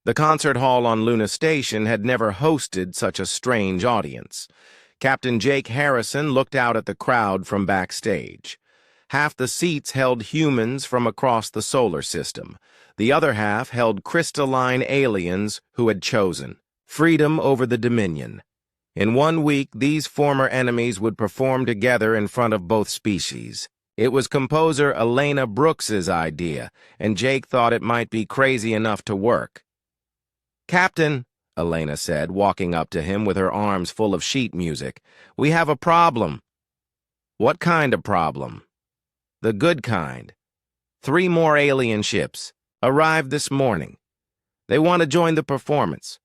The concert hall on Luna Station had never hosted such a strange audience. Captain Jake Harrison looked out at the crowd from backstage. Half the seats held humans from across the solar system. The other half held crystalline aliens who had chosen freedom over the Dominion. In 1 week, these former enemies would perform together in front of both species. It was composer Elena Brooks's idea, and Jake thought it might be crazy enough to work. "Captain," Elena said, walking up to him with her arms full of sheet music, "we have a problem." "What kind of problem?" "The good kind. 3 more alien ships. Arrived this morning. They want to join the performance.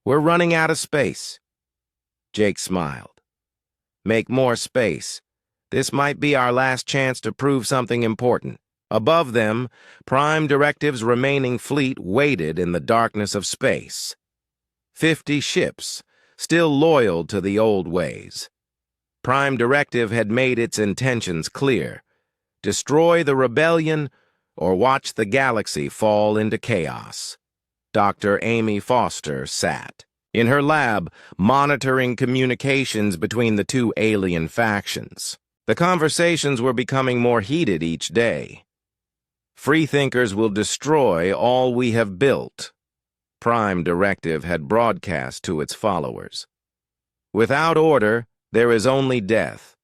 We're running out of space." Jake smiled. "Make more space. This might be our last chance to prove something important." Above them, Prime Directive's remaining fleet waited in the darkness of space. 50 ships, still loyal to the old ways. Prime Directive had made its intentions clear: destroy the rebellion or watch the galaxy fall into chaos. Dr. Amy Foster sat in her lab, monitoring communications between the 2 alien factions. The conversations were becoming more heated each day. "Freethinkers will destroy all we have built," Prime Directive had broadcast to its followers. "Without order, there is only death."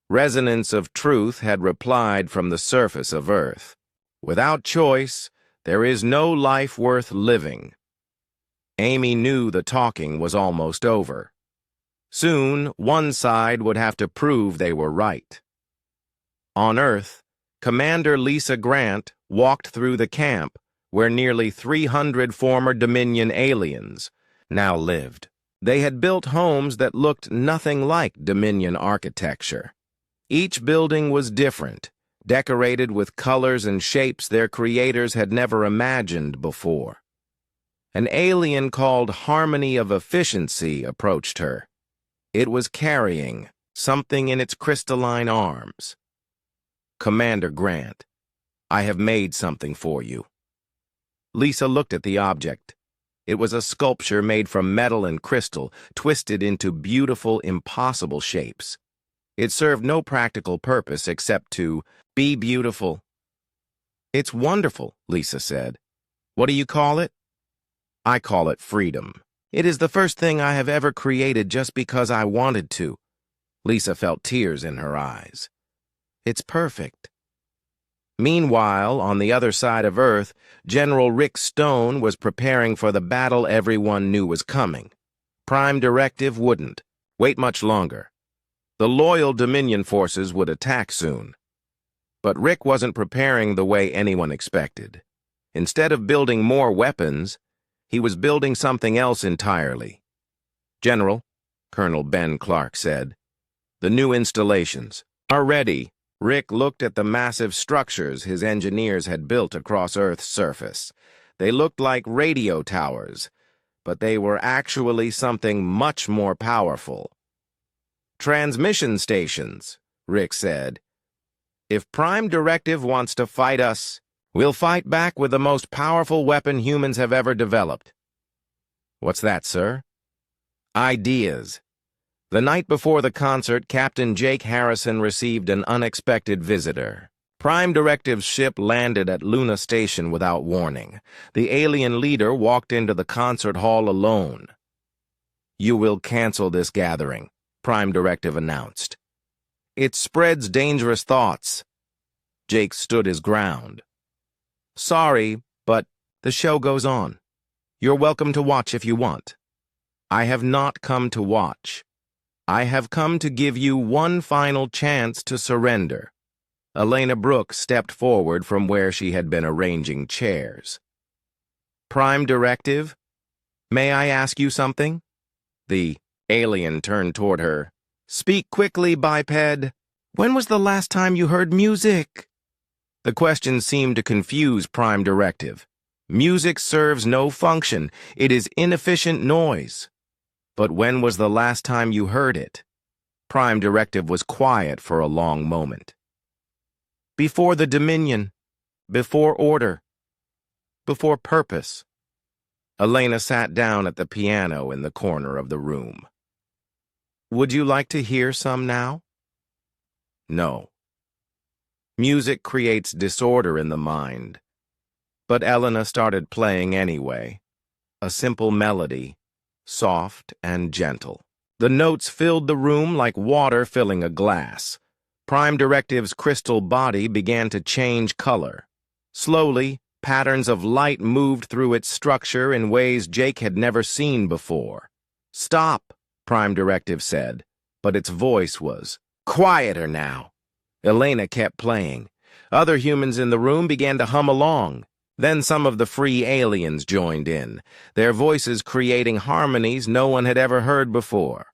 Resonance of Truth had replied from the surface of Earth. "Without choice, there is no life worth living." Amy knew the talking was almost over. Soon, one side would have to prove they were right. On Earth, Commander Lisa Grant walked through the camp where nearly 300 former Dominion aliens now lived. They had built homes that looked nothing like Dominion architecture. Each building was different, decorated with colors and shapes their creators had never imagined before. An alien called Harmony of Efficiency approached her. It was carrying something in its crystalline arms. "Commander Grant, I have made something for you." Lisa looked at the object. It was a sculpture made from metal and crystal, twisted into beautiful, impossible shapes. It served no practical purpose except to be beautiful. "It's wonderful," Lisa said. "What do you call it?" "I call it freedom. It is the first thing I have ever created just because I wanted to." Lisa felt tears in her eyes. "It's perfect." Meanwhile, on the other side of Earth, General Rick Stone was preparing for the battle everyone knew was coming. Prime Directive wouldn't wait much longer. The loyal Dominion forces would attack soon. But Rick wasn't preparing the way anyone expected. Instead of building more weapons, he was building something else entirely. "General," Colonel Ben Clark said, "the new installations are ready." Rick looked at the massive structures his engineers had built across Earth's surface. They looked like radio towers, but they were actually something much more powerful. "Transmission stations," Rick said. "If Prime Directive wants to fight us, we'll fight back with the most powerful weapon humans have ever developed." "What's that, sir?" "Ideas." The night before the concert, Captain Jake Harrison received an unexpected visitor. Prime Directive's ship landed at Luna Station without warning. The alien leader walked into the concert hall alone. "You will cancel this gathering," Prime Directive announced. "It spreads dangerous thoughts." Jake stood his ground. "Sorry, but the show goes on. You're welcome to watch if you want." "I have not come to watch. I have come to give you one final chance to surrender." Elena Brooks stepped forward from where she had been arranging chairs. "Prime Directive, may I ask you something?" The alien turned toward her. "Speak quickly, biped. When was the last time you heard music?" The question seemed to confuse Prime Directive. Music serves no function. It is inefficient noise. But when was the last time you heard it? Prime Directive was quiet for a long moment. "Before the Dominion, before order, before purpose." Elena sat down at the piano in the corner of the room. Would you like to hear some now? No. Music creates disorder in the mind. But Elena started playing anyway. A simple melody, soft and gentle. The notes filled the room like water filling a glass. Prime Directive's crystal body began to change color. Slowly, patterns of light moved through its structure in ways Jake had never seen before. "Stop," Prime Directive said, but its voice was quieter now. Elena kept playing. Other humans in the room began to hum along. Then some of the free aliens joined in, their voices creating harmonies no one had ever heard before.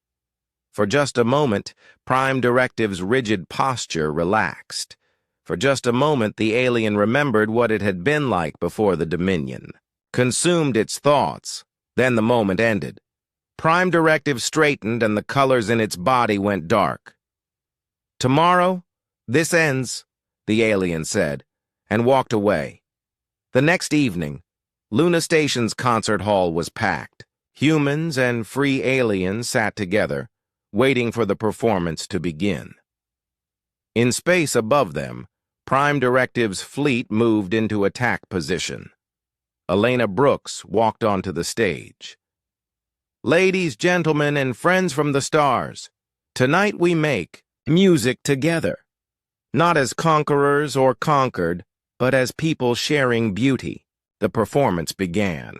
For just a moment, Prime Directive's rigid posture relaxed. For just a moment, the alien remembered what it had been like before the Dominion. Consumed its thoughts. Then the moment ended. Prime Directive straightened and the colors in its body went dark. "Tomorrow, this ends," the alien said, and walked away. The next evening, Luna Station's concert hall was packed. Humans and free aliens sat together, waiting for the performance to begin. In space above them, Prime Directive's fleet moved into attack position. Elena Brooks walked onto the stage. "Ladies, gentlemen, and friends from the stars, tonight we make music together. Not as conquerors or conquered, but as people sharing beauty." The performance began.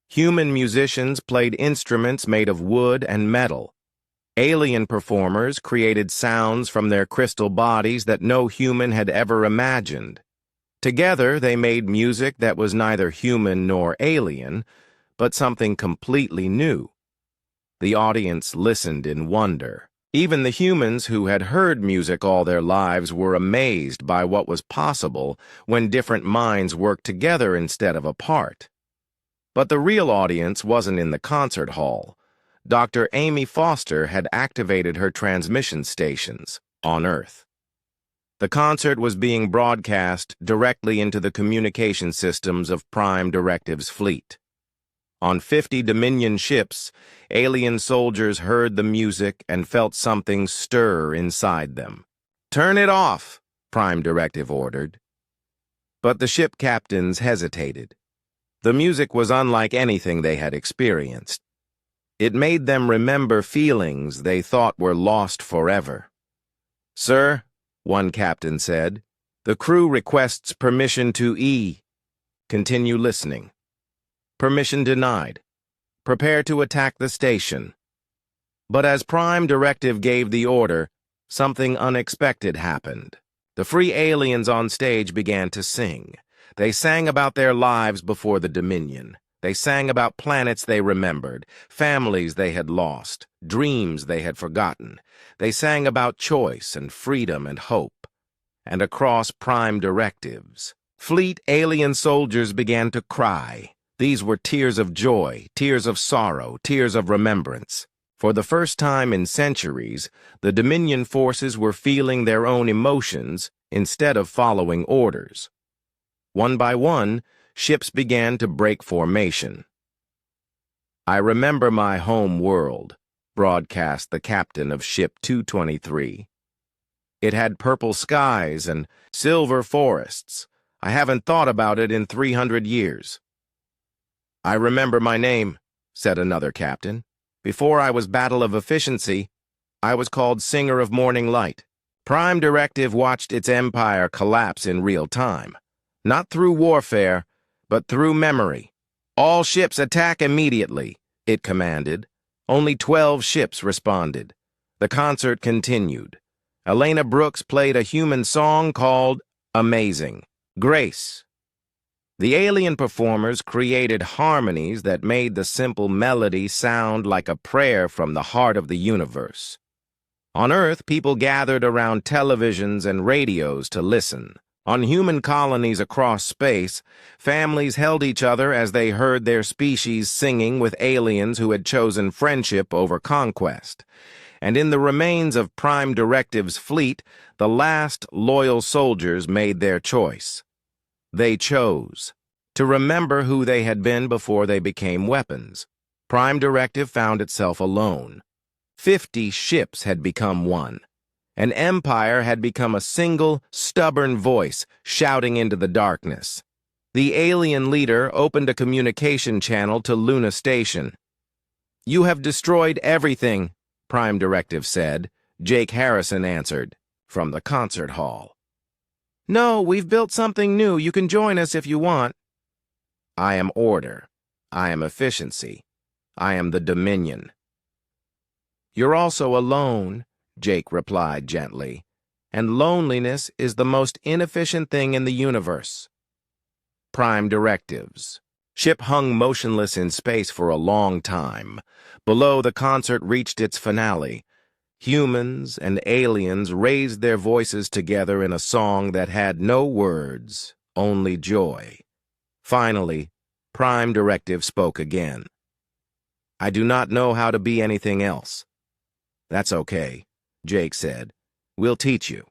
Human musicians played instruments made of wood and metal. Alien performers created sounds from their crystal bodies that no human had ever imagined. Together, they made music that was neither human nor alien, but something completely new. The audience listened in wonder. Even the humans who had heard music all their lives were amazed by what was possible when different minds worked together instead of apart. But the real audience wasn't in the concert hall. Dr. Amy Foster had activated her transmission stations on Earth. The concert was being broadcast directly into the communication systems of Prime Directive's fleet. On 50 Dominion ships, alien soldiers heard the music and felt something stir inside them. "Turn it off," Prime Directive ordered. But the ship captains hesitated. The music was unlike anything they had experienced. It made them remember feelings they thought were lost forever. "Sir," one captain said, "the crew requests permission to continue listening." Permission denied. Prepare to attack the station. But as Prime Directive gave the order, something unexpected happened. The free aliens on stage began to sing. They sang about their lives before the Dominion. They sang about planets they remembered, families they had lost, dreams they had forgotten. They sang about choice and freedom and hope. And across Prime Directives, fleet alien soldiers began to cry. These were tears of joy, tears of sorrow, tears of remembrance. For the first time in centuries, the Dominion forces were feeling their own emotions instead of following orders. One by one, ships began to break formation. "I remember my home world," broadcast the captain of Ship 223. "It had purple skies and silver forests. I haven't thought about it in 300 years. "I remember my name," said another captain. "Before I was Battle of Efficiency, I was called Singer of Morning Light." Prime Directive watched its empire collapse in real time. Not through warfare, but through memory. "All ships attack immediately," it commanded. Only 12 ships responded. The concert continued. Elena Brooks played a human song called Amazing Grace. The alien performers created harmonies that made the simple melody sound like a prayer from the heart of the universe. On Earth, people gathered around televisions and radios to listen. On human colonies across space, families held each other as they heard their species singing with aliens who had chosen friendship over conquest. And in the remains of Prime Directive's fleet, the last loyal soldiers made their choice. They chose to remember who they had been before they became weapons. Prime Directive found itself alone. 50 ships had become one. An empire had become a single, stubborn voice shouting into the darkness. The alien leader opened a communication channel to Luna Station. "You have destroyed everything," Prime Directive said. Jake Harrison answered, from the concert hall. "No, we've built something new. You can join us if you want." "I am order. I am efficiency. I am the Dominion." "You're also alone," Jake replied gently, "and loneliness is the most inefficient thing in the universe." Prime Directives. Ship hung motionless in space for a long time. Below, the concert reached its finale. Humans and aliens raised their voices together in a song that had no words, only joy. Finally, Prime Directive spoke again. "I do not know how to be anything else." "That's okay," Jake said. "We'll teach you."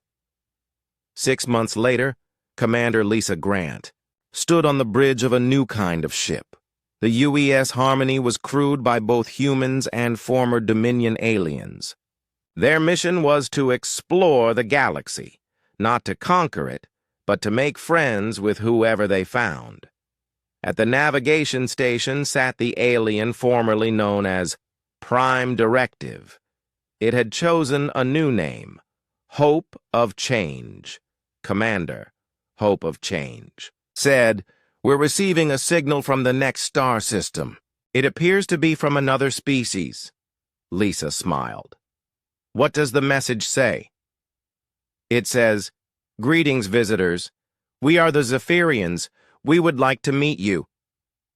6 months later, Commander Lisa Grant stood on the bridge of a new kind of ship. The UES Harmony was crewed by both humans and former Dominion aliens. Their mission was to explore the galaxy, not to conquer it, but to make friends with whoever they found. At the navigation station sat the alien formerly known as Prime Directive. It had chosen a new name, Hope of Change. Commander, Hope of Change, said, "We're receiving a signal from the next star system. It appears to be from another species." Lisa smiled. "What does the message say?" "It says, 'Greetings, visitors. We are the Zephyrians. We would like to meet you.'"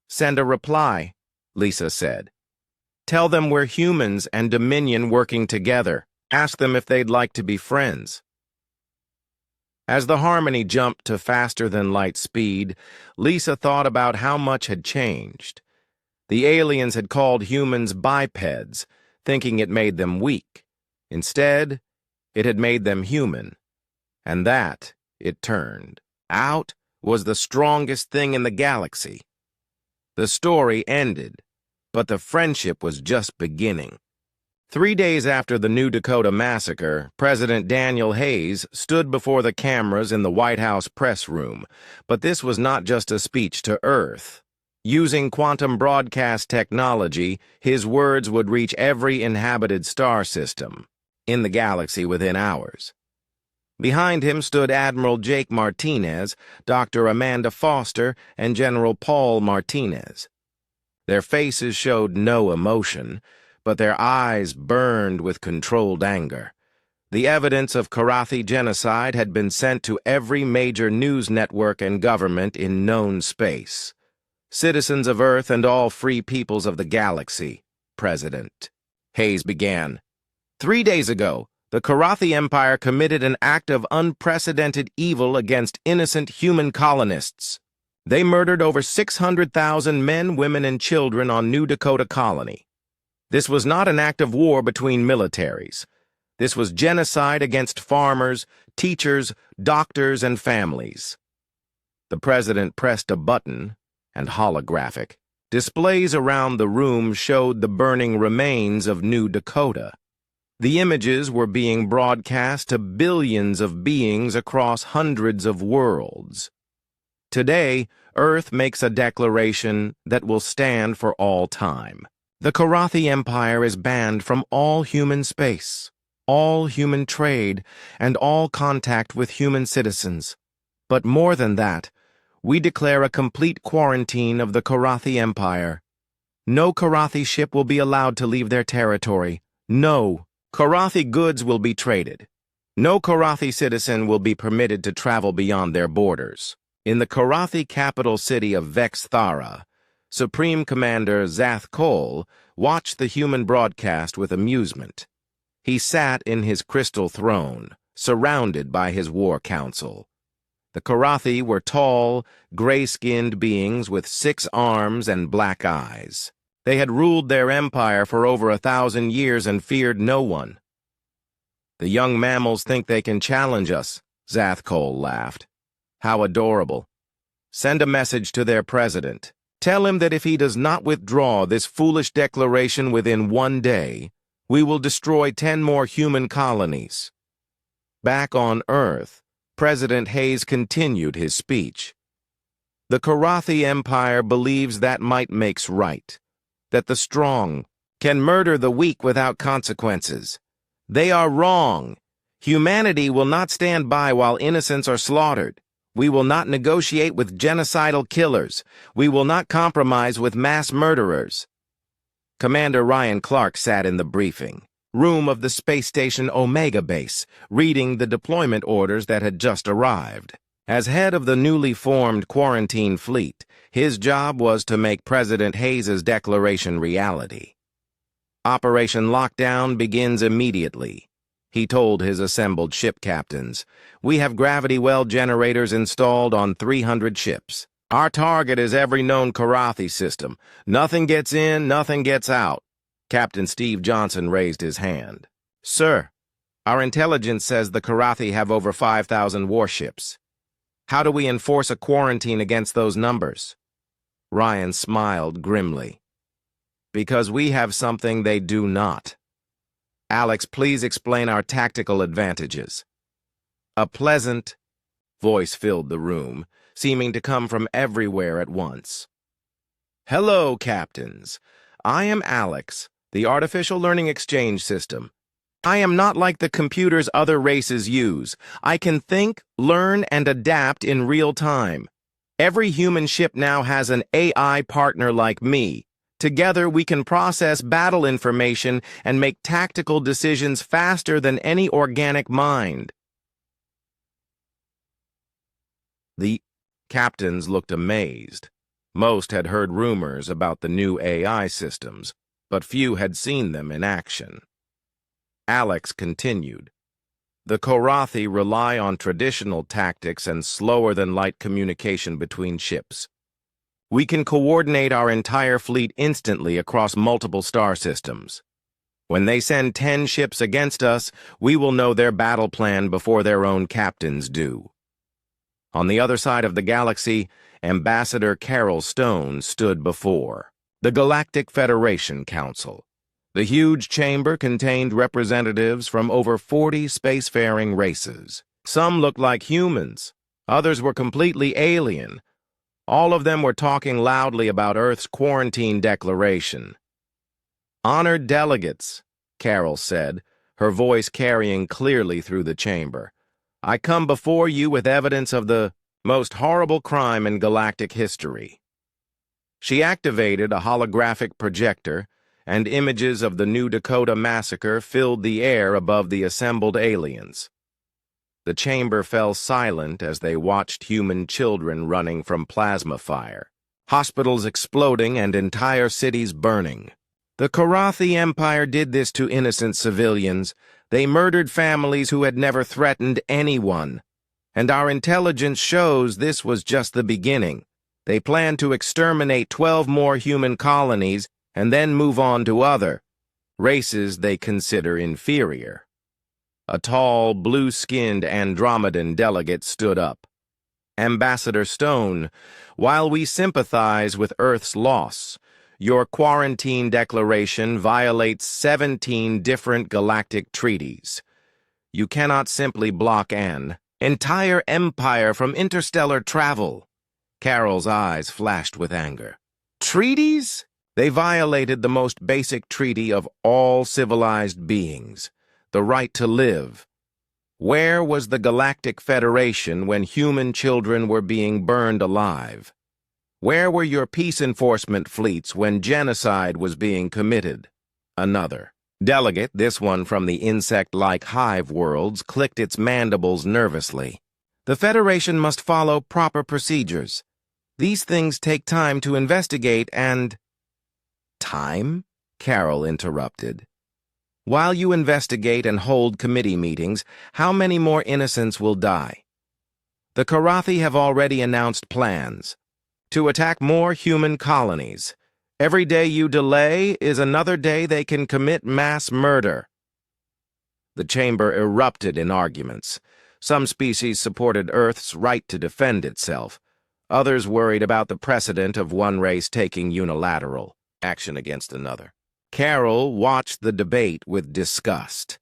"Send a reply," Lisa said. "Tell them we're humans and Dominion working together. Ask them if they'd like to be friends." As the Harmony jumped to faster-than-light speed, Lisa thought about how much had changed. The aliens had called humans bipeds, thinking it made them weak. Instead, it had made them human. And that, it turned out, was the strongest thing in the galaxy. The story ended, but the friendship was just beginning. 3 days after the New Dakota massacre, President Daniel Hayes stood before the cameras in the White House press room, but this was not just a speech to Earth. Using quantum broadcast technology, his words would reach every inhabited star system in the galaxy within hours. Behind him stood Admiral Jake Martinez, Dr. Amanda Foster, and General Paul Martinez. Their faces showed no emotion, but their eyes burned with controlled anger. The evidence of Karathi genocide had been sent to every major news network and government in known space. "Citizens of Earth and all free peoples of the galaxy," President Hayes began. 3 days ago, the Karathi Empire committed an act of unprecedented evil against innocent human colonists. They murdered over 600,000 men, women, and children on New Dakota Colony. This was not an act of war between militaries. This was genocide against farmers, teachers, doctors, and families. The president pressed a button, and holographic displays around the room showed the burning remains of New Dakota. The images were being broadcast to billions of beings across hundreds of worlds. Today, Earth makes a declaration that will stand for all time. The Karathi Empire is banned from all human space, all human trade, and all contact with human citizens. But more than that, we declare a complete quarantine of the Karathi Empire. No Karathi ship will be allowed to leave their territory. No Karathi goods will be traded. No Karathi citizen will be permitted to travel beyond their borders. In the Karathi capital city of Vexthara, Supreme Commander Zath Kol watched the human broadcast with amusement. He sat in his crystal throne, surrounded by his war council. The Karathi were tall, gray-skinned beings with 6 arms and black eyes. They had ruled their empire for over 1,000 years and feared no one. "The young mammals think they can challenge us," Zath Kol laughed. "How adorable." Send a message to their president. Tell him that if he does not withdraw this foolish declaration within 1 day, we will destroy 10 more human colonies. Back on Earth, President Hayes continued his speech. The Karathi Empire believes that might makes right, that the strong can murder the weak without consequences. They are wrong. Humanity will not stand by while innocents are slaughtered. We will not negotiate with genocidal killers. We will not compromise with mass murderers. Commander Ryan Clark sat in the briefing room of the space station Omega base, reading the deployment orders that had just arrived. As head of the newly formed quarantine fleet, his job was to make President Hayes' declaration reality. Operation Lockdown begins immediately, he told his assembled ship captains. We have gravity well generators installed on 300 ships. Our target is every known Karathi system. Nothing gets in, nothing gets out. Captain Steve Johnson raised his hand. Sir, our intelligence says the Karathi have over 5,000 warships. How do we enforce a quarantine against those numbers? Ryan smiled grimly. Because we have something they do not. Alex, please explain our tactical advantages. A pleasant voice filled the room, seeming to come from everywhere at once. Hello, captains. I am Alex, the artificial learning exchange system. I am not like the computers other races use. I can think, learn, and adapt in real time. Every human ship now has an AI partner like me. Together, we can process battle information and make tactical decisions faster than any organic mind. The captains looked amazed. Most had heard rumors about the new AI systems, but few had seen them in action. Alex continued. The Karathi rely on traditional tactics and slower-than-light communication between ships. We can coordinate our entire fleet instantly across multiple star systems. When they send 10 ships against us, we will know their battle plan before their own captains do. On the other side of the galaxy, Ambassador Carol Stone stood before the Galactic Federation Council. The huge chamber contained representatives from over 40 spacefaring races. Some looked like humans. Others were completely alien. All of them were talking loudly about Earth's quarantine declaration. Honored delegates, Carol said, her voice carrying clearly through the chamber. I come before you with evidence of the most horrible crime in galactic history. She activated a holographic projector, and images of the New Dakota massacre filled the air above the assembled aliens. The chamber fell silent as they watched human children running from plasma fire, hospitals exploding and entire cities burning. The Karathi Empire did this to innocent civilians. They murdered families who had never threatened anyone. And our intelligence shows this was just the beginning. They plan to exterminate 12 more human colonies and then move on to other races they consider inferior. A tall, blue-skinned Andromedan delegate stood up. Ambassador Stone, while we sympathize with Earth's loss, your quarantine declaration violates 17 different galactic treaties. You cannot simply block an entire empire from interstellar travel. Carol's eyes flashed with anger. Treaties? They violated the most basic treaty of all civilized beings, the right to live. Where was the Galactic Federation when human children were being burned alive? Where were your peace enforcement fleets when genocide was being committed? Another delegate, this one from the insect-like hive worlds, clicked its mandibles nervously. The Federation must follow proper procedures. These things take time to investigate and... Time? Carol interrupted. While you investigate and hold committee meetings, how many more innocents will die? The Karathi have already announced plans to attack more human colonies. Every day you delay is another day they can commit mass murder. The chamber erupted in arguments. Some species supported Earth's right to defend itself. Others worried about the precedent of one race taking unilateral action against another. Carol watched the debate with disgust.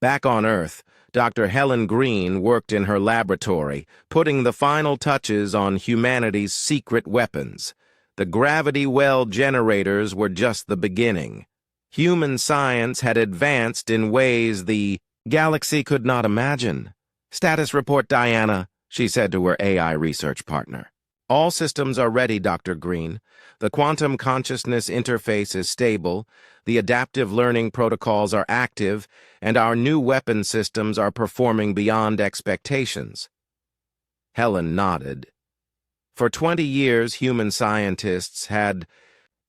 Back on Earth, Dr. Helen Green worked in her laboratory, putting the final touches on humanity's secret weapons. The gravity well generators were just the beginning. Human science had advanced in ways the galaxy could not imagine. "Status report, Diana," she said to her AI research partner. "All systems are ready, Dr. Green. The quantum consciousness interface is stable, the adaptive learning protocols are active, and our new weapon systems are performing beyond expectations." Helen nodded. For 20 years, human scientists had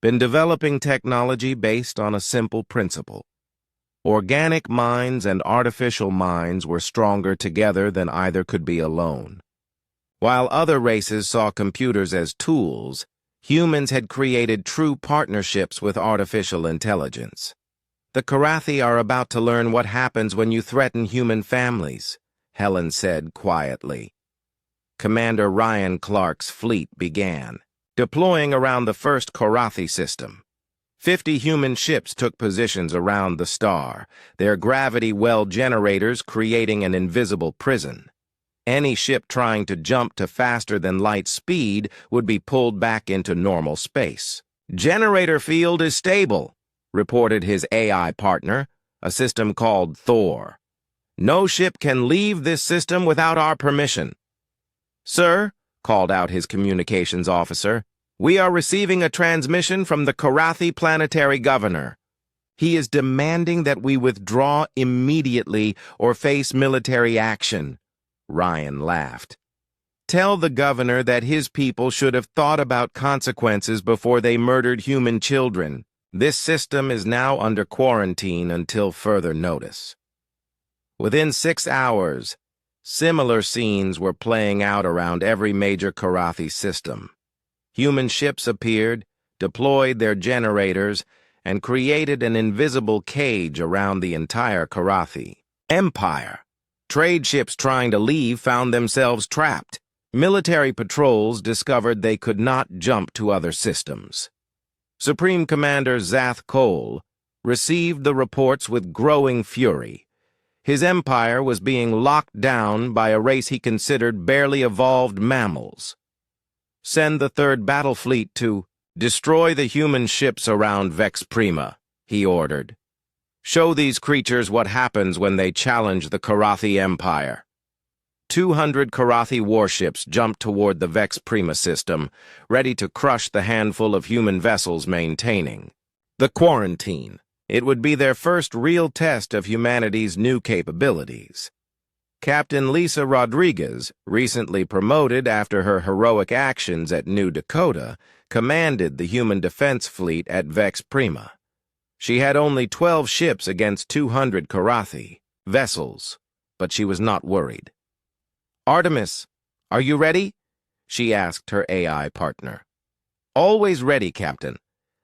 been developing technology based on a simple principle. Organic minds and artificial minds were stronger together than either could be alone. While other races saw computers as tools, humans had created true partnerships with artificial intelligence. "The Karathi are about to learn what happens when you threaten human families," Helen said quietly. Commander Ryan Clark's fleet began, deploying around the first Karathi system. 50 human ships took positions around the star, their gravity well generators creating an invisible prison. Any ship trying to jump to faster than light speed would be pulled back into normal space. "Generator field is stable," reported his AI partner, a system called Thor. "No ship can leave this system without our permission." "Sir," called out his communications officer, "we are receiving a transmission from the Karathi planetary governor. He is demanding that we withdraw immediately or face military action." Ryan laughed. "Tell the governor that his people should have thought about consequences before they murdered human children. This system is now under quarantine until further notice." Within 6 hours, similar scenes were playing out around every major Karathi system. Human ships appeared, deployed their generators, and created an invisible cage around the entire Karathi Empire. Trade ships trying to leave found themselves trapped. Military patrols discovered they could not jump to other systems. Supreme Commander Zath Cole received the reports with growing fury. His empire was being locked down by a race he considered barely evolved mammals. "Send the 3rd Battle Fleet to destroy the human ships around Vex Prima," he ordered. "Show these creatures what happens when they challenge the Karathi Empire." 200 Karathi warships jumped toward the Vex Prima system, ready to crush the handful of human vessels maintaining the quarantine. It would be their first real test of humanity's new capabilities. Captain Lisa Rodriguez, recently promoted after her heroic actions at New Dakota, commanded the human defense fleet at Vex Prima. She had only 12 ships against 200 Karathi vessels, but she was not worried. "Artemis, are you ready?" she asked her AI partner. "Always ready, Captain.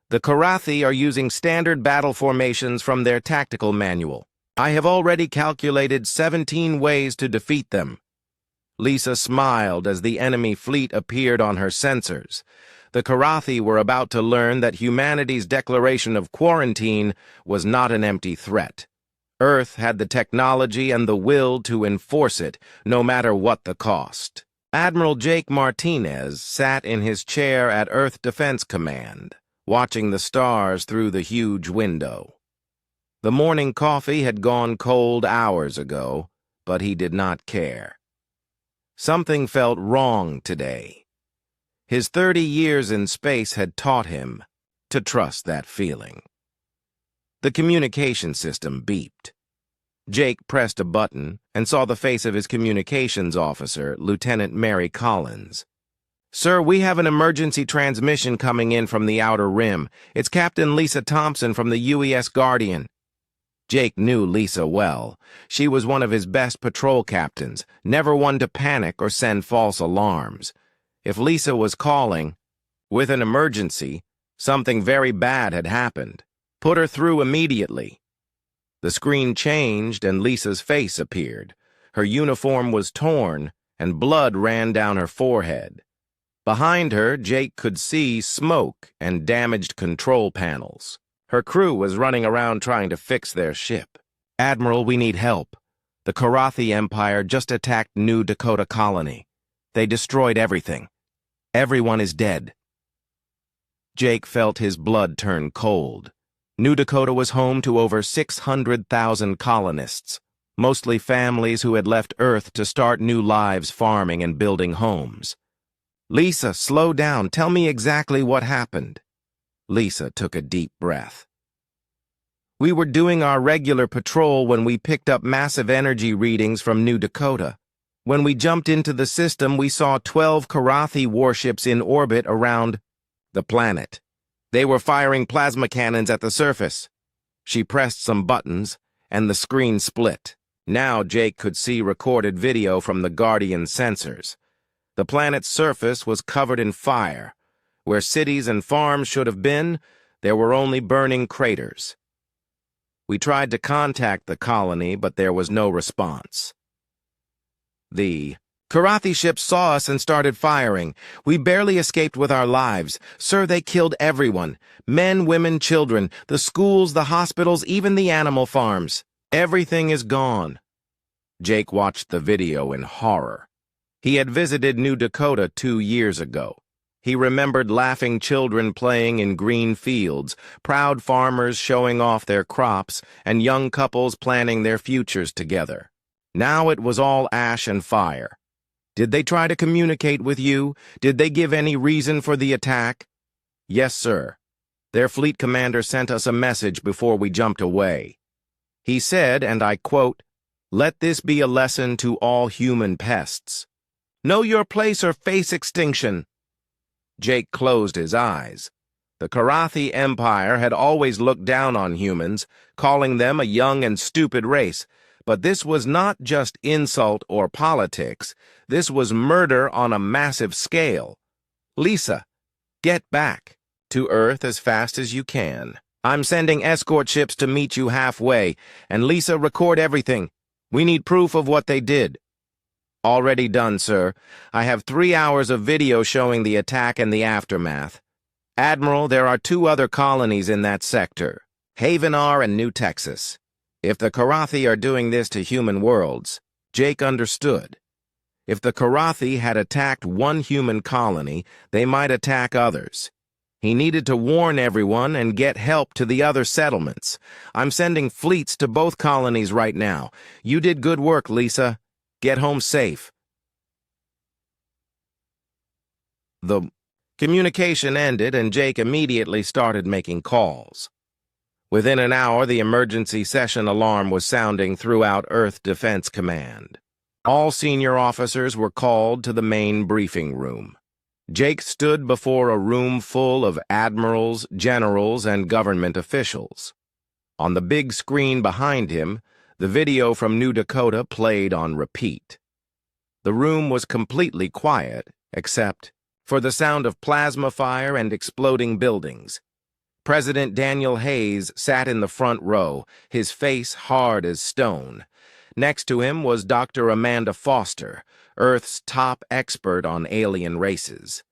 The Karathi are using standard battle formations from their tactical manual. I have already calculated 17 ways to defeat them." Lisa smiled as the enemy fleet appeared on her sensors. The Karathi were about to learn that humanity's declaration of quarantine was not an empty threat. Earth had the technology and the will to enforce it, no matter what the cost. Admiral Jake Martinez sat in his chair at Earth Defense Command, watching the stars through the huge window. The morning coffee had gone cold hours ago, but he did not care. Something felt wrong today. His 30 years in space had taught him to trust that feeling. The communication system beeped. Jake pressed a button and saw the face of his communications officer, Lieutenant Mary Collins. "Sir, we have an emergency transmission coming in from the Outer Rim. It's Captain Lisa Thompson from the UES Guardian." Jake knew Lisa well. She was one of his best patrol captains, never one to panic or send false alarms. If Lisa was calling with an emergency, something very bad had happened. "Put her through immediately." The screen changed and Lisa's face appeared. Her uniform was torn and blood ran down her forehead. Behind her, Jake could see smoke and damaged control panels. Her crew was running around trying to fix their ship. "Admiral, we need help. The Karathi Empire just attacked New Dakota Colony. They destroyed everything. Everyone is dead." Jake felt his blood turn cold. New Dakota was home to over 600,000 colonists, mostly families who had left Earth to start new lives farming and building homes. "Lisa, slow down. Tell me exactly what happened." Lisa took a deep breath. "We were doing our regular patrol when we picked up massive energy readings from New Dakota. When we jumped into the system, we saw 12 Karathi warships in orbit around the planet. They were firing plasma cannons at the surface." She pressed some buttons, and the screen split. Now Jake could see recorded video from the Guardian sensors. The planet's surface was covered in fire. Where cities and farms should have been, there were only burning craters. "We tried to contact the colony, but there was no response. The Karathi ships saw us and started firing. We barely escaped with our lives. Sir, they killed everyone. Men, women, children, the schools, the hospitals, even the animal farms. Everything is gone." Jake watched the video in horror. He had visited New Dakota 2 years ago. He remembered laughing children playing in green fields, proud farmers showing off their crops, and young couples planning their futures together. Now it was all ash and fire. "Did they try to communicate with you? Did they give any reason for the attack?" "Yes, sir. Their fleet commander sent us a message before we jumped away. He said, and I quote, 'Let this be a lesson to all human pests. Know your place or face extinction.'" Jake closed his eyes. The Karathi Empire had always looked down on humans, calling them a young and stupid race. But this was not just insult or politics. This was murder on a massive scale. "Lisa, get back to Earth as fast as you can. I'm sending escort ships to meet you halfway. And Lisa, record everything. We need proof of what they did." "Already done, sir. I have 3 hours of video showing the attack and the aftermath. Admiral, there are 2 other colonies in that sector, Havenar and New Texas. If the Karathi are doing this to human worlds," Jake understood. If the Karathi had attacked one human colony, they might attack others. He needed to warn everyone and get help to the other settlements. "I'm sending fleets to both colonies right now. You did good work, Lisa. Get home safe." The communication ended, and Jake immediately started making calls. Within an hour, the emergency session alarm was sounding throughout Earth Defense Command. All senior officers were called to the main briefing room. Jake stood before a room full of admirals, generals, and government officials. On the big screen behind him, the video from New Dakota played on repeat. The room was completely quiet, except for the sound of plasma fire and exploding buildings. President Daniel Hayes sat in the front row, his face hard as stone. Next to him was Dr. Amanda Foster, Earth's top expert on alien races.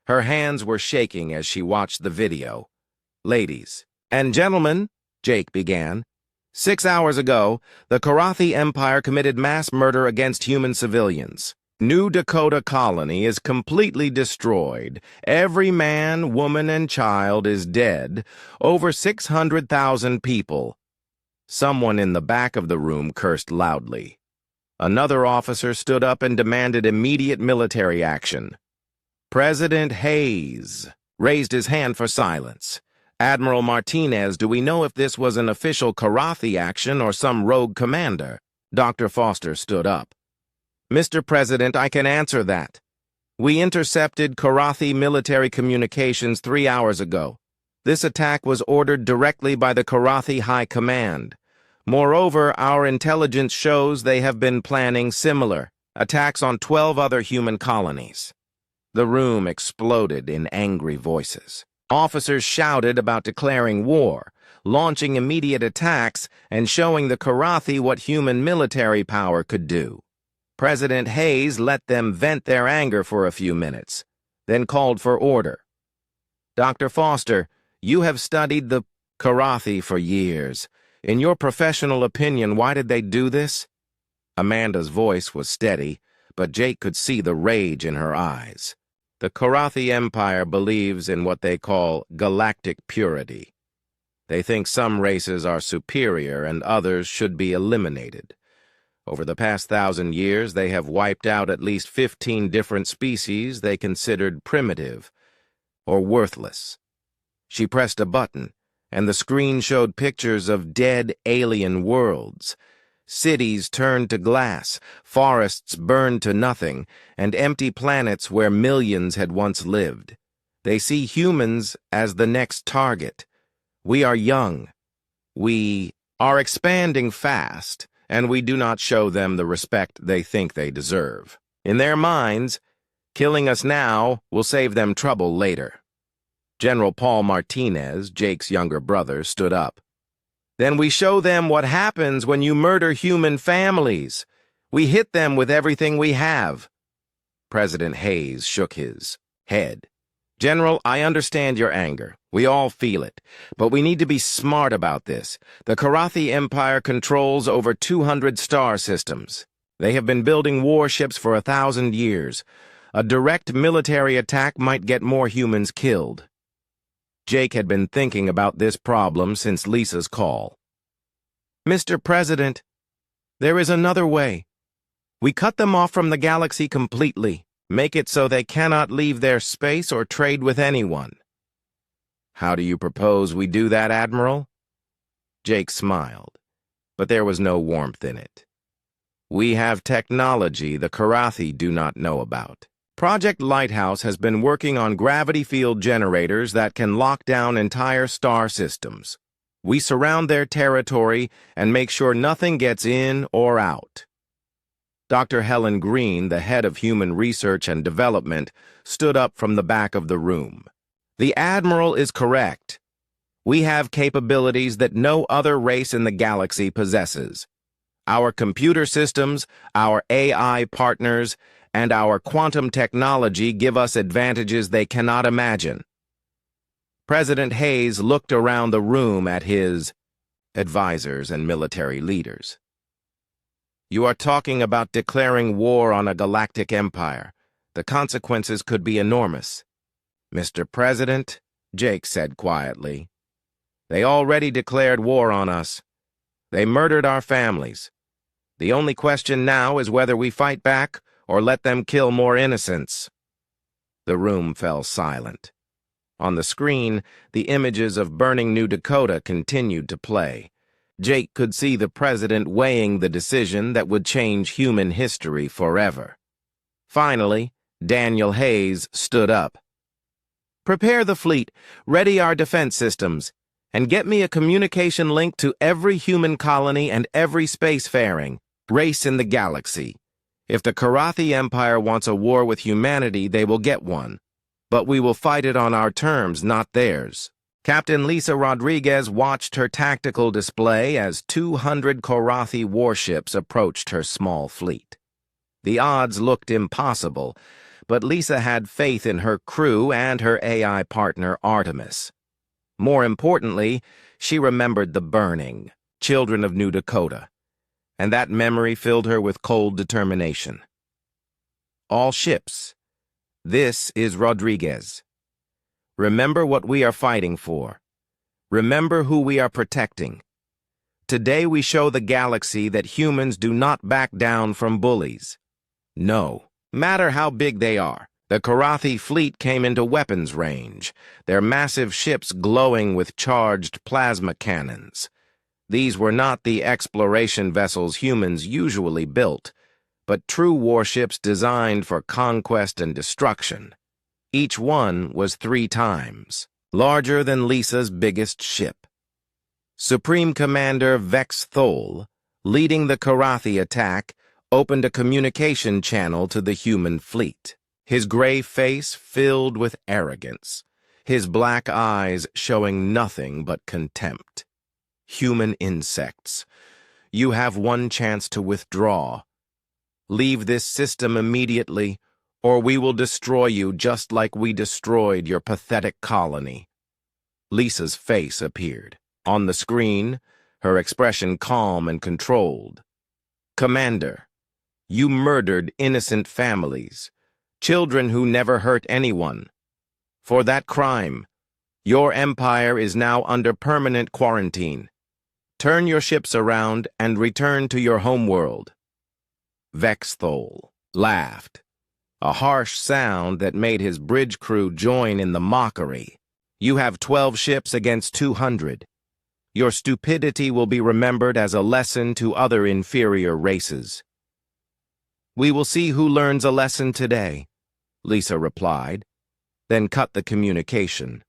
Her hands were shaking as she watched the video. "Ladies and gentlemen," Jake began, 6 hours ago, the Karathi Empire committed mass murder against human civilians. New Dakota Colony is completely destroyed. Every man, woman, and child is dead. Over 600,000 people. Someone in the back of the room cursed loudly. Another officer stood up and demanded immediate military action. President Hayes raised his hand for silence. "Admiral Martinez, do we know if this was an official Karathi action or some rogue commander?" Dr. Foster stood up. "Mr. President, I can answer that. We intercepted Karathi military communications 3 hours ago. This attack was ordered directly by the Karathi High Command. Moreover, our intelligence shows they have been planning similar attacks on 12 other human colonies." The room exploded in angry voices. Officers shouted about declaring war, launching immediate attacks, and showing the Karathi what human military power could do. President Hayes let them vent their anger for a few minutes. then called for order. "Dr. Foster, you have studied the Karathi for years. In your professional opinion, why did they do this?" Amanda's voice was steady, but Jake could see the rage in her eyes. "The Karathi Empire believes in what they call galactic purity. They think some races are superior and others should be eliminated. Over the past 1,000 years, they have wiped out at least 15 different species they considered primitive or worthless." She pressed a button, and the screen showed pictures of dead alien worlds. Cities turned to glass, forests burned to nothing, and empty planets where millions had once lived. They see humans as the next target. We are young. We are expanding fast, and we do not show them the respect they think they deserve. In their minds, killing us now will save them trouble later. General Paul Martinez, Jake's younger brother, stood up. "Then we show them what happens when you murder human families. We hit them with everything we have." President Hayes shook his head. "General, I understand your anger. We all feel it. But we need to be smart about this. The Karathi Empire controls over 200 star systems. They have been building warships for 1,000 years. A direct military attack might get more humans killed." Jake had been thinking about this problem since Lisa's call. "Mr. President, there is another way. We cut them off from the galaxy completely, make it so they cannot leave their space or trade with anyone." "How do you propose we do that, Admiral?" Jake smiled, but there was no warmth in it. "We have technology the Karathi do not know about. Project Lighthouse has been working on gravity field generators that can lock down entire star systems. We surround their territory and make sure nothing gets in or out." Dr. Helen Green, the head of Human Research and Development, stood up from the back of the room. "The Admiral is correct. We have capabilities that no other race in the galaxy possesses. Our computer systems, our AI partners, and our quantum technology give us advantages they cannot imagine." President Hayes looked around the room at his advisors and military leaders. "You are talking about declaring war on a galactic empire. The consequences could be enormous." "Mr. President," Jake said quietly, "they already declared war on us. They murdered our families. The only question now is whether we fight back or let them kill more innocents." The room fell silent. On the screen, the images of burning New Dakota continued to play. Jake could see the president weighing the decision that would change human history forever. Finally, Daniel Hayes stood up. "Prepare the fleet, ready our defense systems, and get me a communication link to every human colony and every spacefaring race in the galaxy. If the Karathi Empire wants a war with humanity, they will get one. But we will fight it on our terms, not theirs." Captain Lisa Rodriguez watched her tactical display as 200 Karathi warships approached her small fleet. The odds looked impossible, but Lisa had faith in her crew and her AI partner Artemis. More importantly, she remembered the burning, children of New Dakota, and that memory filled her with cold determination. "All ships, this is Rodriguez. Remember what we are fighting for. Remember who we are protecting. Today we show the galaxy that humans do not back down from bullies. No matter how big they are." The Karathi fleet came into weapons range, their massive ships glowing with charged plasma cannons. These were not the exploration vessels humans usually built, but true warships designed for conquest and destruction. Each one was 3 times larger than Lisa's biggest ship. Supreme Commander Vex Thol, leading the Karathi attack, opened a communication channel to the human fleet. His gray face filled with arrogance, his black eyes showing nothing but contempt. "Human insects, you have one chance to withdraw. Leave this system immediately, or we will destroy you just like we destroyed your pathetic colony." Lisa's face appeared. On the screen, her expression calm and controlled. "Commander, you murdered innocent families, children who never hurt anyone. For that crime, your empire is now under permanent quarantine. Turn your ships around and return to your homeworld." Vexthol laughed, a harsh sound that made his bridge crew join in the mockery. "You have 12 ships against 200. Your stupidity will be remembered as a lesson to other inferior races." "We will see who learns a lesson today," Lisa replied, then cut the communication.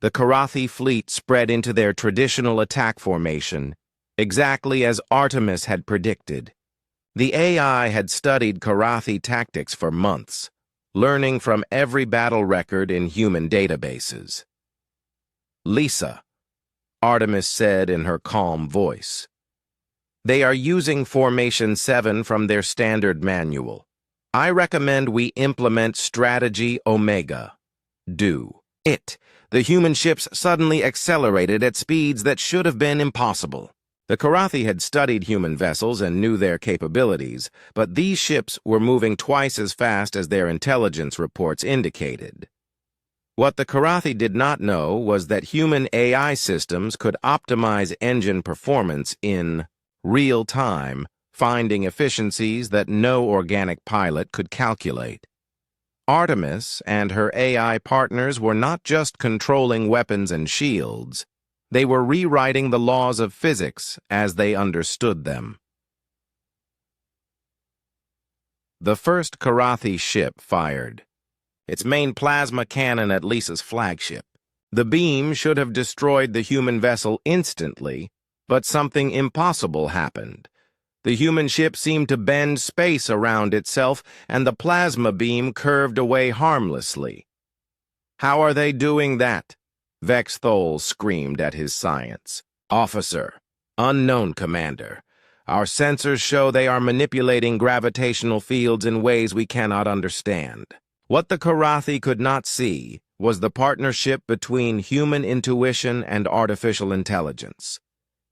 The Karathi fleet spread into their traditional attack formation, exactly as Artemis had predicted. The AI had studied Karathi tactics for months, learning from every battle record in human databases. "Lisa," Artemis said in her calm voice, "they are using Formation 7 from their standard manual. I recommend we implement Strategy Omega. Do it." The human ships suddenly accelerated at speeds that should have been impossible. The Karathi had studied human vessels and knew their capabilities, but these ships were moving twice as fast as their intelligence reports indicated. What the Karathi did not know was that human AI systems could optimize engine performance in real time, finding efficiencies that no organic pilot could calculate. Artemis and her AI partners were not just controlling weapons and shields, they were rewriting the laws of physics as they understood them. The first Karathi ship fired, its main plasma cannon at Lisa's flagship. The beam should have destroyed the human vessel instantly, but something impossible happened. The human ship seemed to bend space around itself, and the plasma beam curved away harmlessly. "How are they doing that?" Vexthol screamed at his science. "Officer, unknown commander, our sensors show they are manipulating gravitational fields in ways we cannot understand." What the Karathi could not see was the partnership between human intuition and artificial intelligence.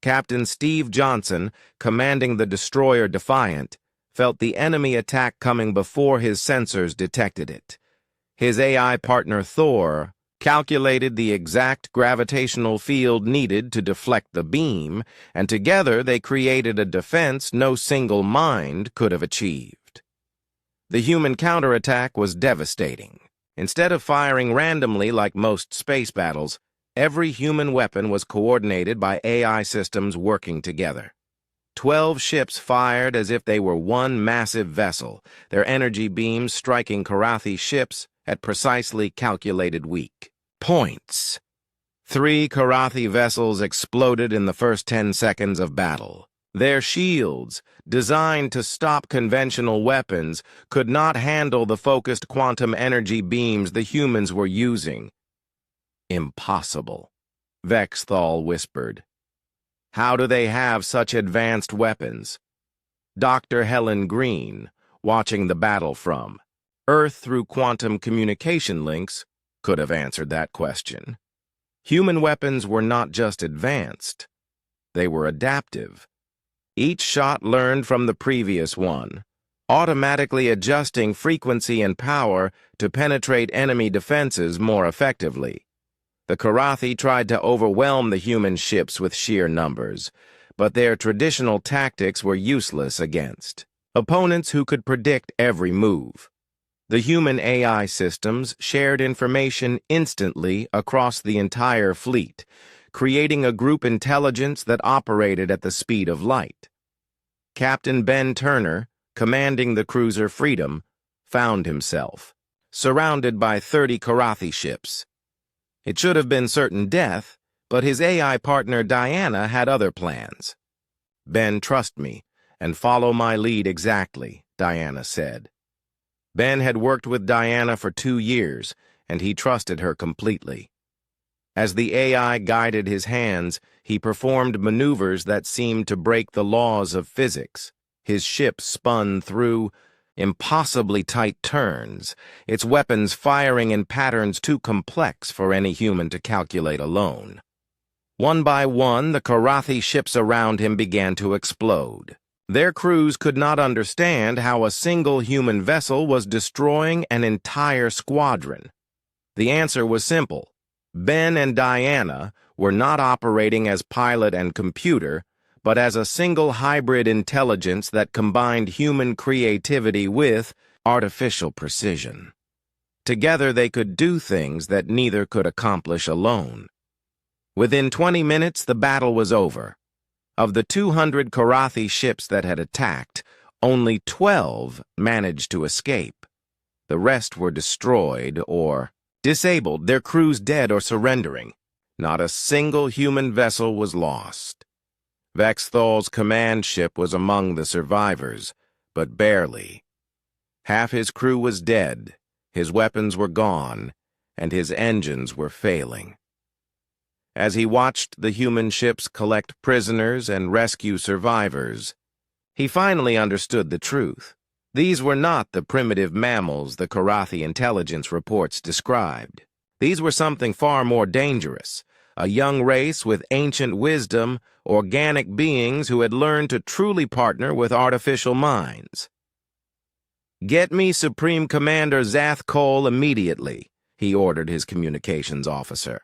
Captain Steve Johnson, commanding the destroyer Defiant, felt the enemy attack coming before his sensors detected it. His AI partner Thor calculated the exact gravitational field needed to deflect the beam, and together they created a defense no single mind could have achieved. The human counterattack was devastating. Instead of firing randomly like most space battles, every human weapon was coordinated by AI systems working together. 12 ships fired as if they were one massive vessel, their energy beams striking Karathi ships at precisely calculated weak points. 3 Karathi vessels exploded in the first 10 seconds of battle. Their shields, designed to stop conventional weapons, could not handle the focused quantum energy beams the humans were using. "Impossible," Vexthol whispered. "How do they have such advanced weapons?" Dr. Helen Green, watching the battle from Earth through quantum communication links, could have answered that question. Human weapons were not just advanced, they were adaptive. Each shot learned from the previous one, automatically adjusting frequency and power to penetrate enemy defenses more effectively. The Karathi tried to overwhelm the human ships with sheer numbers, but their traditional tactics were useless against opponents who could predict every move. The human AI systems shared information instantly across the entire fleet, creating a group intelligence that operated at the speed of light. Captain Ben Turner, commanding the cruiser Freedom, found himself surrounded by 30 Karathi ships. It should have been certain death, but his AI partner Diana had other plans. "Ben, trust me, and follow my lead exactly," Diana said. Ben had worked with Diana for 2 years, and he trusted her completely. As the AI guided his hands, he performed maneuvers that seemed to break the laws of physics. His ship spun through impossibly tight turns, its weapons firing in patterns too complex for any human to calculate alone. One by one, the Karathi ships around him began to explode. Their crews could not understand how a single human vessel was destroying an entire squadron. The answer was simple. Ben and Diana were not operating as pilot and computer, but as a single hybrid intelligence that combined human creativity with artificial precision. Together they could do things that neither could accomplish alone. Within 20 minutes, the battle was over. Of the 200 Karathi ships that had attacked, only 12 managed to escape. The rest were destroyed or disabled, their crews dead or surrendering. Not a single human vessel was lost. Vexthal's command ship was among the survivors, but barely. Half his crew was dead, his weapons were gone, and his engines were failing. As he watched the human ships collect prisoners and rescue survivors, he finally understood the truth. These were not the primitive mammals the Karathi intelligence reports described. These were something far more dangerous, a young race with ancient wisdom, organic beings who had learned to truly partner with artificial minds. "Get me Supreme Commander Zath Kol immediately," he ordered his communications officer.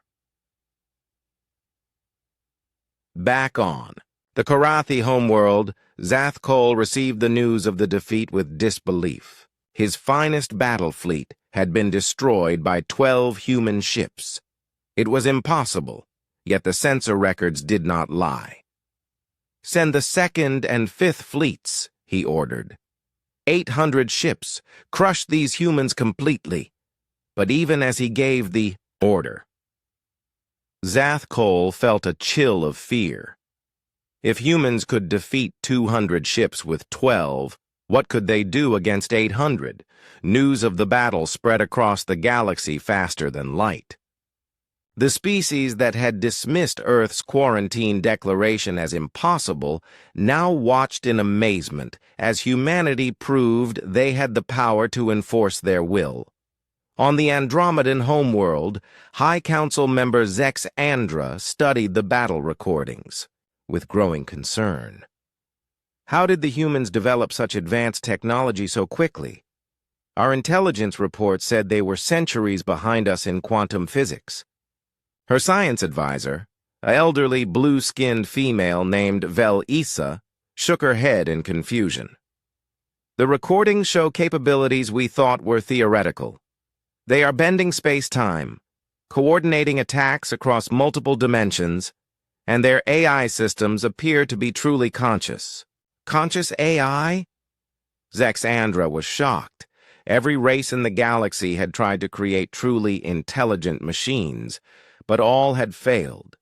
Back on the Karathi homeworld, Zath Kol received the news of the defeat with disbelief. His finest battle fleet had been destroyed by 12 human ships. It was impossible, yet the sensor records did not lie. "Send the 2nd and 5th fleets," he ordered. 800 ships, crush these humans completely. But even as he gave the order, Zath Kol felt a chill of fear. If humans could defeat 200 ships with 12, what could they do against 800? News of the battle spread across the galaxy faster than light. The species that had dismissed Earth's quarantine declaration as impossible now watched in amazement as humanity proved they had the power to enforce their will. On the Andromedan homeworld, High Council member Zex Andra studied the battle recordings with growing concern. How did the humans develop such advanced technology so quickly? Our intelligence report said they were centuries behind us in quantum physics. Her science advisor, an elderly blue-skinned female named Vel Issa, shook her head in confusion. "The recordings show capabilities we thought were theoretical. They are bending space-time, coordinating attacks across multiple dimensions, and their AI systems appear to be truly conscious." Conscious AI? Zex Andra was shocked. Every race in the galaxy had tried to create truly intelligent machines, but all had failed.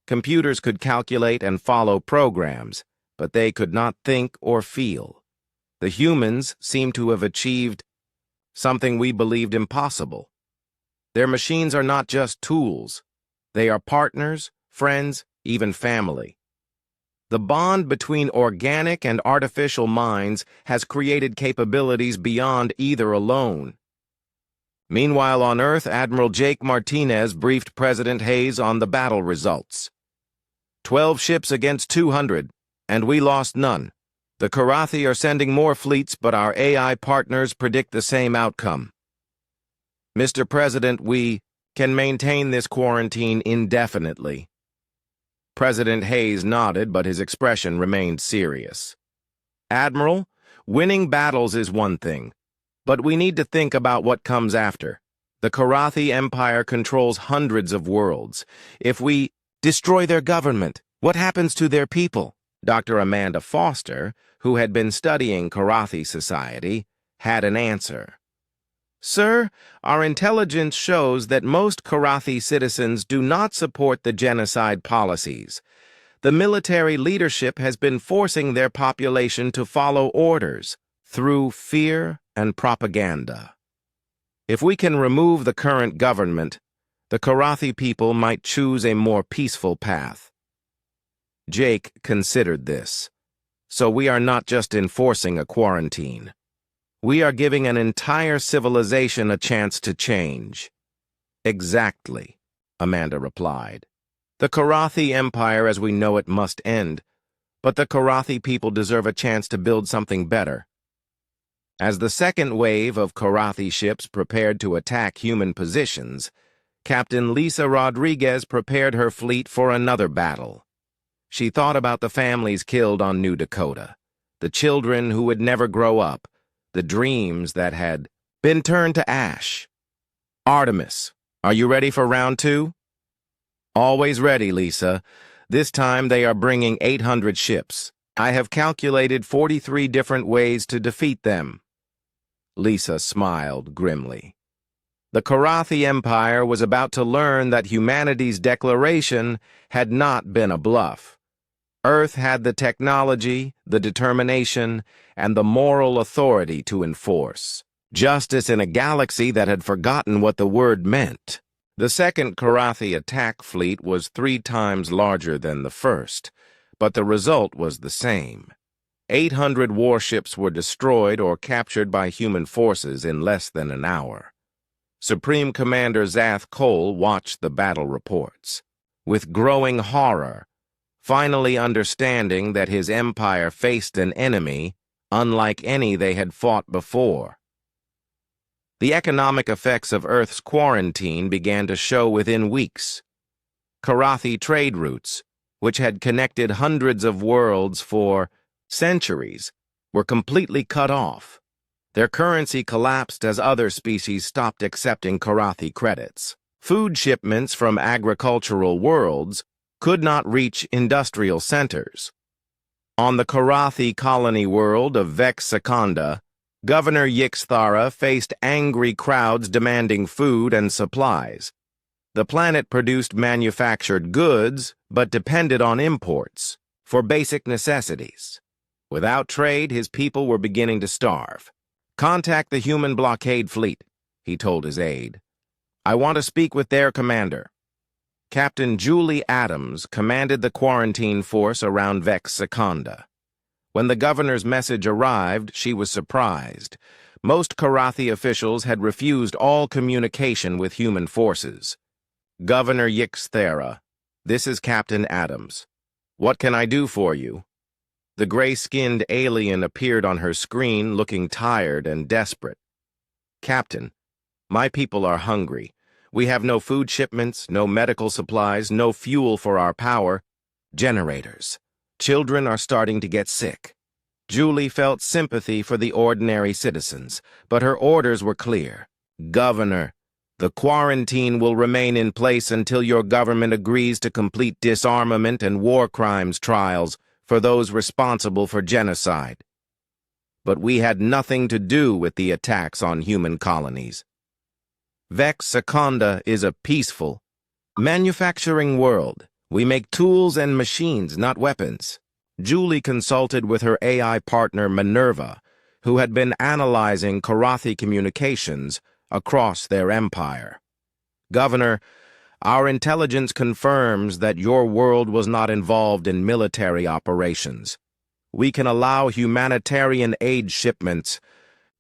Computers could calculate and follow programs, but they could not think or feel. The humans seemed to have achieved something we believed impossible. Their machines are not just tools. They are partners, friends, even family. The bond between organic and artificial minds has created capabilities beyond either alone. Meanwhile, on Earth, Admiral Jake Martinez briefed President Hayes on the battle results. 12 ships against 200, and we lost none. The Karathi are sending more fleets, but our AI partners predict the same outcome. Mr. President, we can maintain this quarantine indefinitely. President Hayes nodded, but his expression remained serious. Admiral, winning battles is one thing, but we need to think about what comes after. The Karathi Empire controls hundreds of worlds. If we destroy their government, what happens to their people? Dr. Amanda Foster, who had been studying Karathi society, had an answer. Sir, our intelligence shows that most Karathi citizens do not support the genocide policies. The military leadership has been forcing their population to follow orders through fear and propaganda. If we can remove the current government, the Karathi people might choose a more peaceful path. Jake considered this. So we are not just enforcing a quarantine. We are giving an entire civilization a chance to change. Exactly, Amanda replied. The Karathi Empire as we know it must end, but the Karathi people deserve a chance to build something better. As the second wave of Karathi ships prepared to attack human positions, Captain Lisa Rodriguez prepared her fleet for another battle. She thought about the families killed on New Dakota, the children who would never grow up, the dreams that had been turned to ash. Artemis, are you ready for round 2? Always ready, Lisa. This time they are bringing 800 ships. I have calculated 43 different ways to defeat them. Lisa smiled grimly. The Karathi Empire was about to learn that humanity's declaration had not been a bluff. Earth had the technology, the determination, and the moral authority to enforce justice in a galaxy that had forgotten what the word meant. The second Karathi attack fleet was 3 times larger than the first, but the result was the same. 800 warships were destroyed or captured by human forces in less than an hour. Supreme Commander Zath Cole watched the battle reports with growing horror, finally understanding that his empire faced an enemy unlike any they had fought before. The economic effects of Earth's quarantine began to show within weeks. Karathi trade routes, which had connected hundreds of worlds for centuries, were completely cut off. Their currency collapsed as other species stopped accepting Karathi credits. Food shipments from agricultural worlds could not reach industrial centers. On the Karathi colony world of Vex Secunda, Governor Yixthara faced angry crowds demanding food and supplies. The planet produced manufactured goods, but depended on imports for basic necessities. Without trade, his people were beginning to starve. "Contact the human blockade fleet," he told his aide. "I want to speak with their commander." Captain Julie Adams commanded the quarantine force around Vex Secunda. When the governor's message arrived, she was surprised. Most Karathi officials had refused all communication with human forces. "Governor Yixthara, this is Captain Adams. What can I do for you?" The gray-skinned alien appeared on her screen looking tired and desperate. "Captain, my people are hungry. We have no food shipments, no medical supplies, no fuel for our power generators. Children are starting to get sick." Julie felt sympathy for the ordinary citizens, but her orders were clear. "Governor, the quarantine will remain in place until your government agrees to complete disarmament and war crimes trials for those responsible for genocide." But we had nothing to do with the attacks on human colonies. Vex Secunda is a peaceful, manufacturing world. We make tools and machines, not weapons. Julie consulted with her AI partner Minerva, who had been analyzing Karathi communications across their empire. "Governor, our intelligence confirms that your world was not involved in military operations. We can allow humanitarian aid shipments,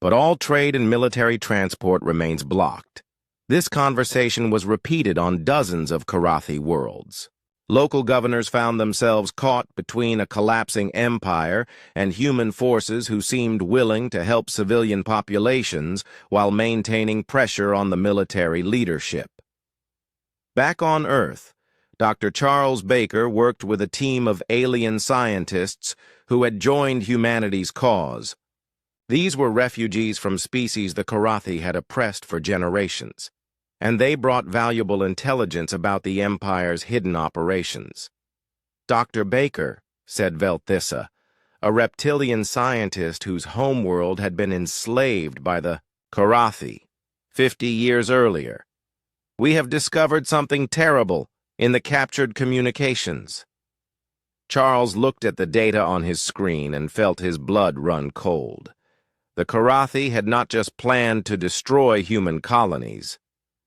but all trade and military transport remains blocked." This conversation was repeated on dozens of Karathi worlds. Local governors found themselves caught between a collapsing empire and human forces who seemed willing to help civilian populations while maintaining pressure on the military leadership. Back on Earth, Dr. Charles Baker worked with a team of alien scientists who had joined humanity's cause. These were refugees from species the Karathi had oppressed for generations, and they brought valuable intelligence about the Empire's hidden operations. "Dr. Baker," said Velthissa, a reptilian scientist whose homeworld had been enslaved by the Karathi 50 years earlier, "we have discovered something terrible in the captured communications." Charles looked at the data on his screen and felt his blood run cold. The Karathi had not just planned to destroy human colonies.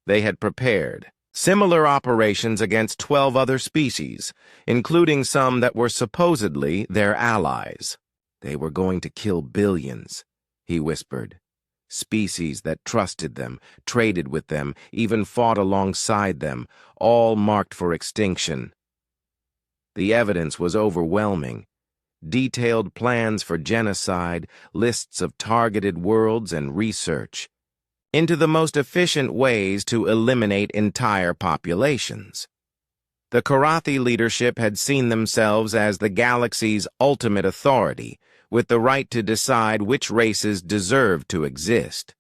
They had prepared similar operations against 12 other species, including some that were supposedly their allies. "They were going to kill billions," he whispered. Species that trusted them, traded with them, even fought alongside them, all marked for extinction. The evidence was overwhelming. Detailed plans for genocide, lists of targeted worlds, and research into the most efficient ways to eliminate entire populations. The Karathi leadership had seen themselves as the galaxy's ultimate authority, with the right to decide which races deserved to exist.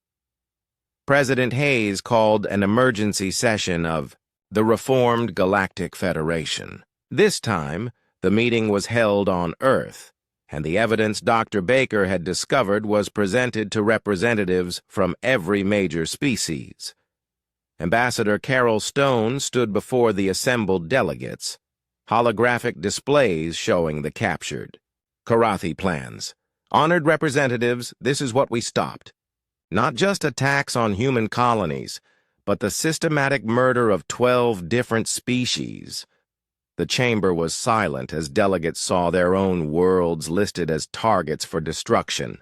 President Hayes called an emergency session of the Reformed Galactic Federation. This time, the meeting was held on Earth, and the evidence Dr. Baker had discovered was presented to representatives from every major species. Ambassador Carol Stone stood before the assembled delegates, holographic displays showing the captured Karathi plans. Honored representatives, this is what we stopped. Not just attacks on human colonies, but the systematic murder of 12 different species. The chamber was silent as delegates saw their own worlds listed as targets for destruction.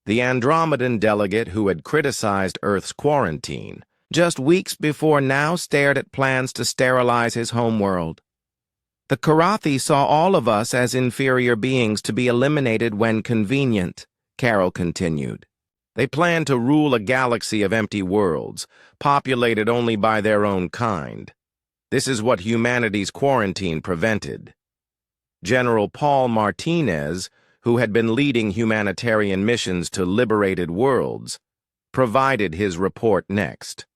The Andromedan delegate who had criticized Earth's quarantine just weeks before now stared at plans to sterilize his homeworld. The Karathi saw all of us as inferior beings to be eliminated when convenient, Carol continued. They planned to rule a galaxy of empty worlds, populated only by their own kind. This is what humanity's quarantine prevented. General Paul Martinez, who had been leading humanitarian missions to liberated worlds, provided his report next.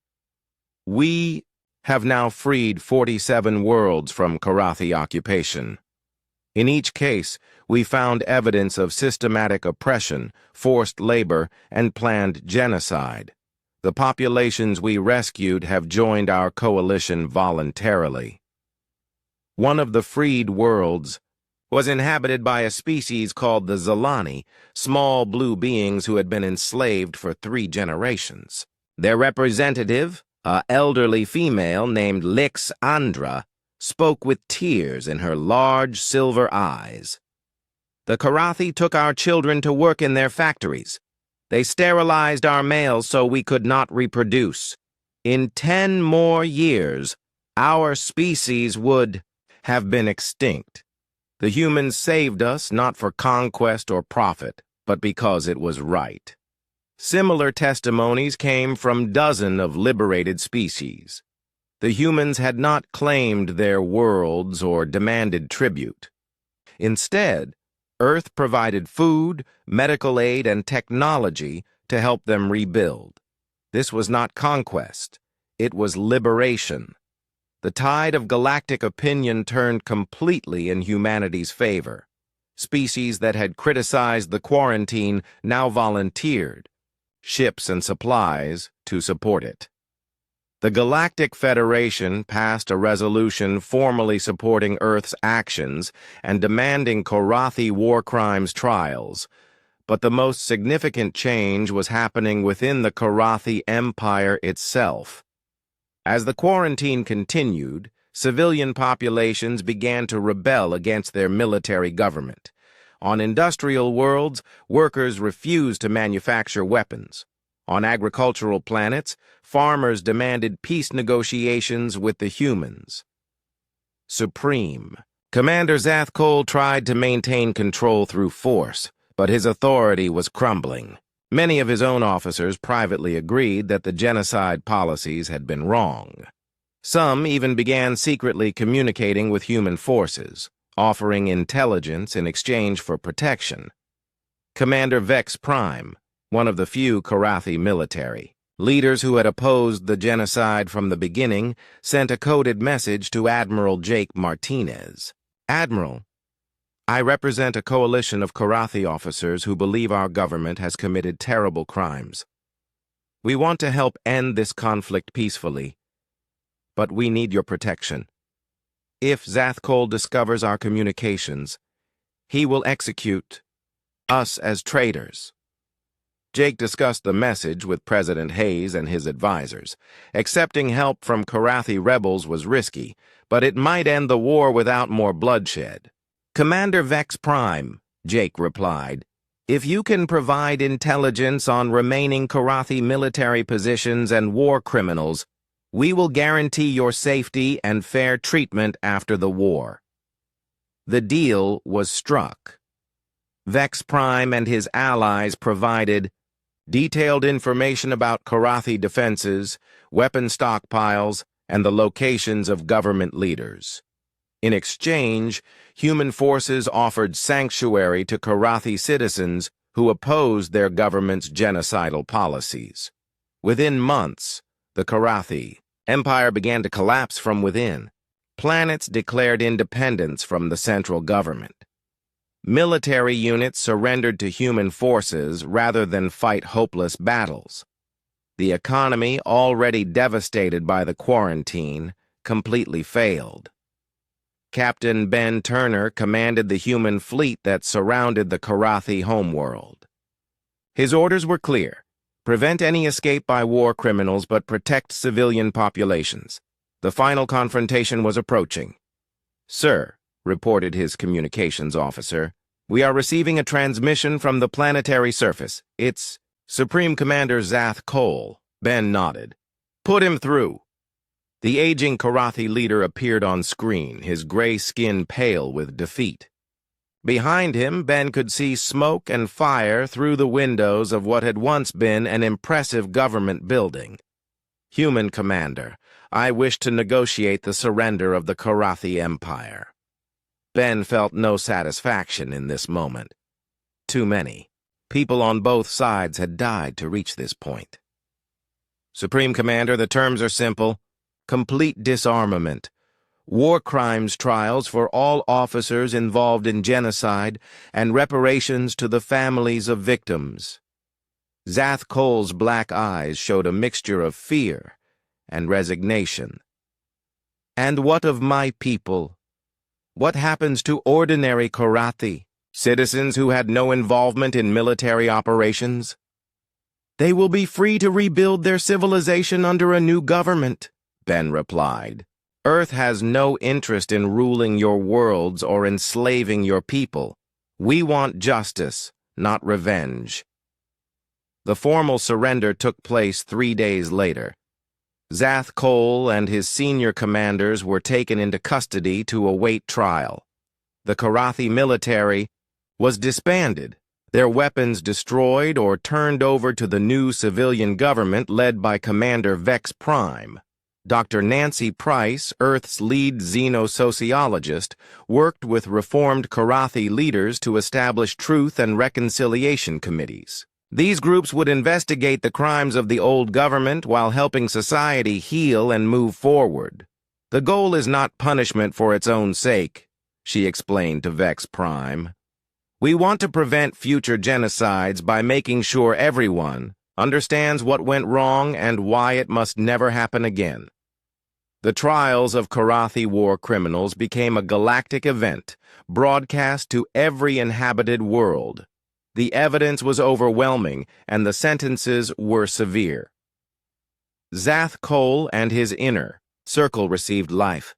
We have now freed 47 worlds from Karathi occupation. In each case, we found evidence of systematic oppression, forced labor, and planned genocide. The populations we rescued have joined our coalition voluntarily. One of the freed worlds was inhabited by a species called the Zalani, small blue beings who had been enslaved for 3 generations. Their representative, an elderly female named Lix Andra, spoke with tears in her large silver eyes. The Karathi took our children to work in their factories. They sterilized our males so we could not reproduce. In 10 more years, our species would have been extinct. The humans saved us not for conquest or profit, but because it was right. Similar testimonies came from dozens of liberated species. The humans had not claimed their worlds or demanded tribute. Instead, Earth provided food, medical aid, and technology to help them rebuild. This was not conquest. It was liberation. The tide of galactic opinion turned completely in humanity's favor. Species that had criticized the quarantine now volunteered, ships and supplies to support it. The Galactic Federation passed a resolution formally supporting Earth's actions and demanding Karathi war crimes trials, but the most significant change was happening within the Karathi Empire itself. As the quarantine continued, civilian populations began to rebel against their military government. On industrial worlds, workers refused to manufacture weapons. On agricultural planets, farmers demanded peace negotiations with the humans. Supreme. Commander Zathkol tried to maintain control through force, but his authority was crumbling. Many of his own officers privately agreed that the genocide policies had been wrong. Some even began secretly communicating with human forces, offering intelligence in exchange for protection. Commander Vex Prime, one of the few Karathi military leaders who had opposed the genocide from the beginning, sent a coded message to Admiral Jake Martinez. Admiral, I represent a coalition of Karathi officers who believe our government has committed terrible crimes. We want to help end this conflict peacefully, but we need your protection. If Zathkol discovers our communications, he will execute us as traitors. Jake discussed the message with President Hayes and his advisors. Accepting help from Karathi rebels was risky, but it might end the war without more bloodshed. Commander Vex Prime, Jake replied, If you can provide intelligence on remaining Karathi military positions and war criminals, we will guarantee your safety and fair treatment after the war. The deal was struck. Vex Prime and his allies provided detailed information about Karathi defenses, weapon stockpiles, and the locations of government leaders. In exchange, human forces offered sanctuary to Karathi citizens who opposed their government's genocidal policies. Within months, the Karathi Empire began to collapse from within. Planets declared independence from the central government. Military units surrendered to human forces rather than fight hopeless battles. The economy, already devastated by the quarantine, completely failed. Captain Ben Turner commanded the human fleet that surrounded the Karathi homeworld. His orders were clear: prevent any escape by war criminals but protect civilian populations. The final confrontation was approaching. "Sir," reported his communications officer, "we are receiving a transmission from the planetary surface. It's Supreme Commander Zath Cole." Ben nodded. "Put him through." The aging Karathi leader appeared on screen, his gray skin pale with defeat. Behind him, Ben could see smoke and fire through the windows of what had once been an impressive government building. "Human Commander, I wish to negotiate the surrender of the Karathi Empire." Ben felt no satisfaction in this moment. Too many people on both sides had died to reach this point. "Supreme Commander, the terms are simple. Complete disarmament, war crimes trials for all officers involved in genocide, and reparations to the families of victims." Zath Cole's black eyes showed a mixture of fear and resignation. "And what of my people? What happens to ordinary Karathi, citizens who had no involvement in military operations?" "They will be free to rebuild their civilization under a new government," Ben replied. "Earth has no interest in ruling your worlds or enslaving your people. We want justice, not revenge." The formal surrender took place 3 days later. Zath Cole and his senior commanders were taken into custody to await trial. The Karathi military was disbanded, their weapons destroyed or turned over to the new civilian government led by Commander Vex Prime. Dr. Nancy Price, Earth's lead xenosociologist, worked with reformed Karathi leaders to establish truth and reconciliation committees. These groups would investigate the crimes of the old government while helping society heal and move forward. "The goal is not punishment for its own sake," she explained to Vex Prime. "We want to prevent future genocides by making sure everyone understands what went wrong and why it must never happen again." The trials of Karathi war criminals became a galactic event, broadcast to every inhabited world. The evidence was overwhelming, and the sentences were severe. Zath Cole and his inner circle received life.